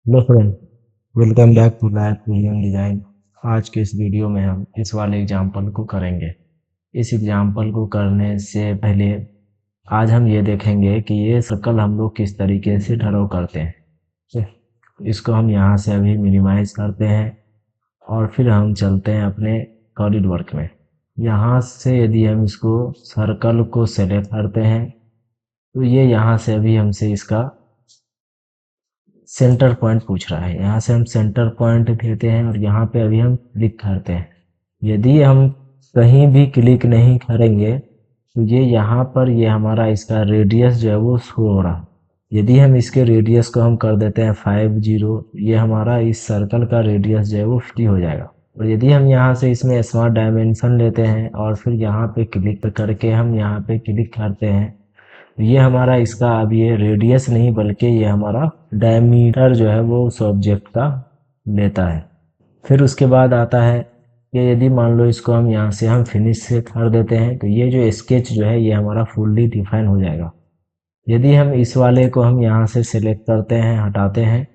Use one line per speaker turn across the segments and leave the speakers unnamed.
Hello friend, welcome back to life premium design. आज के इस वीडियो में हम इस वाले एग्जाम्पल को करेंगे। इस एग्जाम्पल को करने से पहले आज हम ये देखेंगे कि ये सर्कल हम लोग किस तरीके से ड्रॉ करते हैं। ठीक है? इसको हम यहाँ से अभी मिनिमाइज करते हैं और फिर हम चलते हैं अपने सॉलिड वर्क में। यहाँ से यदि हम इसको सर्कल को सेलेक्ट करते हैं तो ये यहाँ से अभी हमसे इसका सेंटर पॉइंट पूछ रहा है। यहाँ से हम सेंटर पॉइंट देते हैं और यहाँ पे अभी हम क्लिक करते हैं। यदि हम कहीं भी क्लिक नहीं करेंगे तो ये यहाँ पर ये हमारा इसका रेडियस जो है वो शो हो रहा है। यदि हम इसके रेडियस को हम कर देते हैं 50, ये हमारा इस सर्कल का रेडियस जो है वो 50 हो जाएगा। और यदि हम यहाँ से इसमें स्मार्ट डायमेंशन लेते हैं और फिर यहाँ पे क्लिक करके हम यहाँ पे क्लिक करते हैं, ये हमारा इसका अब ये रेडियस नहीं बल्कि ये हमारा डायमीटर जो है वो उस ऑब्जेक्ट का लेता है। फिर उसके बाद आता है कि यदि मान लो इसको हम यहाँ से हम फिनिश से कर देते हैं तो ये जो स्केच जो है ये हमारा फुल्ली डिफाइन हो जाएगा। यदि हम इस वाले को हम यहाँ से सिलेक्ट करते हैं, हटाते हैं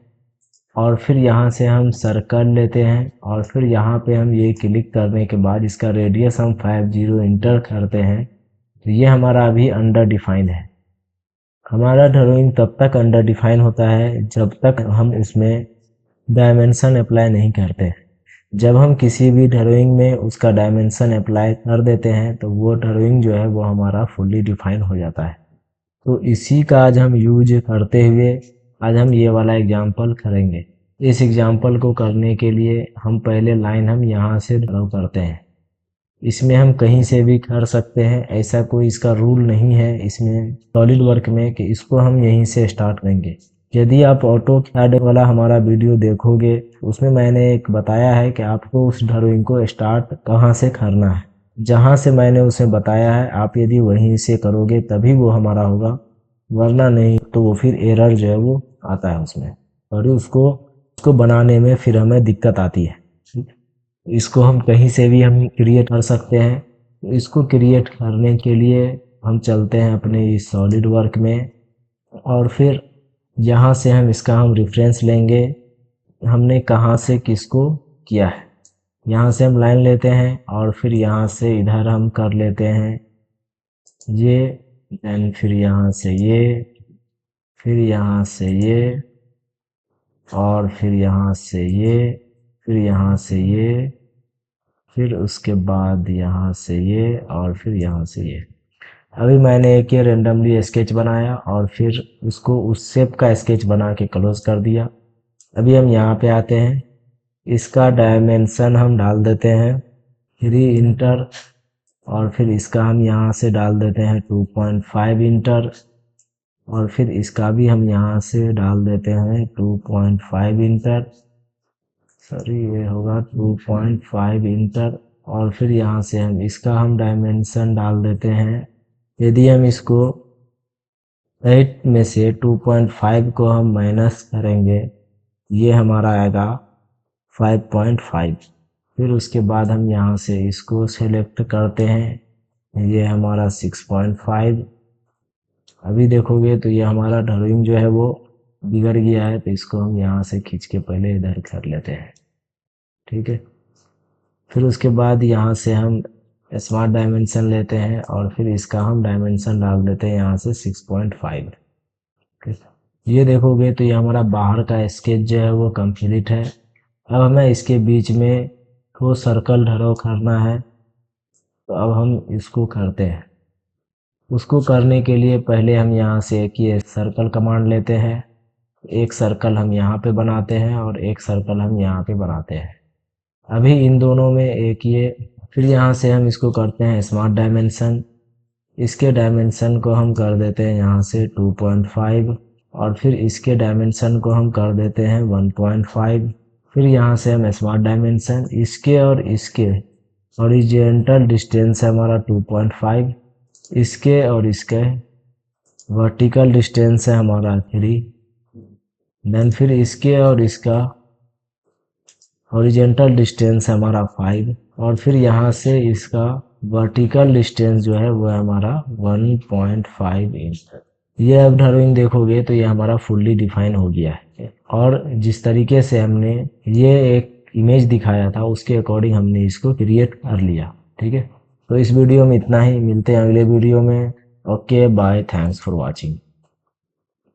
और फिर यहाँ से हम सर्कल लेते हैं और फिर यहाँ पे हम ये क्लिक करने के बाद इसका रेडियस हम 50 इंटर करते हैं तो ये हमारा अभी अंडर डिफाइन है। हमारा ड्राइंग तब तक अंडर डिफाइन होता है जब तक हम उसमें डायमेंशन अप्लाई नहीं करते। जब हम किसी भी ड्राइंग में उसका डायमेंशन अप्लाई कर देते हैं तो वो ड्राइंग जो है वो हमारा फुल्ली डिफाइन हो जाता है। तो इसी का आज हम यूज करते हुए आज हम ये वाला एग्जाम्पल करेंगे। इस एग्जाम्पल को करने के लिए हम पहले लाइन हम यहाँ से ड्रॉ करते हैं। इसमें हम कहीं से भी कर सकते हैं, ऐसा कोई इसका रूल नहीं है इसमें सॉलिड वर्क में कि इसको हम यहीं से स्टार्ट करेंगे। यदि आप ऑटो कैड वाला हमारा वीडियो देखोगे उसमें मैंने एक बताया है कि आपको उस ड्राइंग को स्टार्ट कहाँ से करना है। जहाँ से मैंने उसे बताया है आप यदि वहीं से करोगे तभी वो हमारा होगा, वरना नहीं तो वो फिर एरर जो है वो आता है उसमें और उसको बनाने में फिर हमें दिक्कत आती है। इसको हम कहीं से भी हम क्रिएट कर सकते हैं। तो इसको क्रिएट करने के लिए हम चलते हैं अपने इस सॉलिड वर्क में और फिर यहाँ से हम इसका हम रेफरेंस लेंगे, हमने कहाँ से किसको किया है। यहाँ से हम लाइन लेते हैं और फिर यहाँ से इधर हम कर लेते हैं ये, देन फिर यहाँ से ये, फिर यहाँ से ये और फिर यहाँ से ये, फिर यहाँ से ये, फिर उसके बाद यहाँ से ये और फिर यहाँ से ये। अभी मैंने एक ये रेंडमली स्केच बनाया और फिर उसको उस शेप का स्केच बना के क्लोज कर दिया। अभी हम यहाँ पे आते हैं, इसका डायमेंशन हम डाल देते हैं 3 इंटर और फिर इसका हम यहाँ से डाल देते हैं 2.5 इंटर और फिर इसका भी हम यहाँ से डाल देते हैं 2.5 इंटर, सॉरी ये होगा 2.5 इंटर और फिर यहाँ से हम इसका हम डायमेंशन डाल देते हैं। यदि हम इसको 8 में से 2.5 को हम माइनस करेंगे ये हमारा आएगा 5.5। फिर उसके बाद हम यहाँ से इसको सेलेक्ट करते हैं, ये हमारा 6.5। अभी देखोगे तो ये हमारा ड्राइंग जो है वो बिगड़ गया है तो इसको हम यहाँ से खींच के पहले इधर कर लेते हैं। ठीक है, फिर उसके बाद यहाँ से हम स्मार्ट डायमेंशन लेते हैं और फिर इसका हम डायमेंशन डाल देते हैं यहाँ से 6.5। ये देखोगे तो ये हमारा बाहर का स्केच जो है वो कंप्लीट है। अब हमें इसके बीच में वो सर्कल ड्रॉ करना है तो अब हम इसको करते हैं। उसको करने के लिए पहले हम यहाँ से एक ये सर्कल कमांड लेते हैं, एक सर्कल हम यहाँ पे बनाते हैं और एक सर्कल हम यहाँ पे बनाते हैं। अभी इन दोनों में एक ये, फिर यहाँ से हम इसको करते हैं स्मार्ट डायमेंशन, इसके डायमेंशन को हम कर देते हैं यहाँ से 2.5 और फिर इसके डायमेंशन को हम कर देते हैं 1.5। फिर यहाँ से हम स्मार्ट डायमेंशन, इसके और इसके हॉरिजॉन्टल डिस्टेंस है हमारा 2.5, इसके और इसके वर्टिकल डिस्टेंस है हमारा 3, देन फिर इसके और इसका हॉरिजॉन्टल डिस्टेंस है हमारा 5 और फिर यहाँ से इसका वर्टिकल डिस्टेंस जो है वो है हमारा 1.5 इंच। ये अब ड्राइंग देखोगे तो ये हमारा फुल्ली डिफाइन हो गया है। और जिस तरीके से हमने ये एक इमेज दिखाया था उसके अकॉर्डिंग हमने इसको क्रिएट कर लिया। ठीक है, तो इस वीडियो में इतना ही, मिलते हैं अगले वीडियो में। Okay bye, thanks for watching.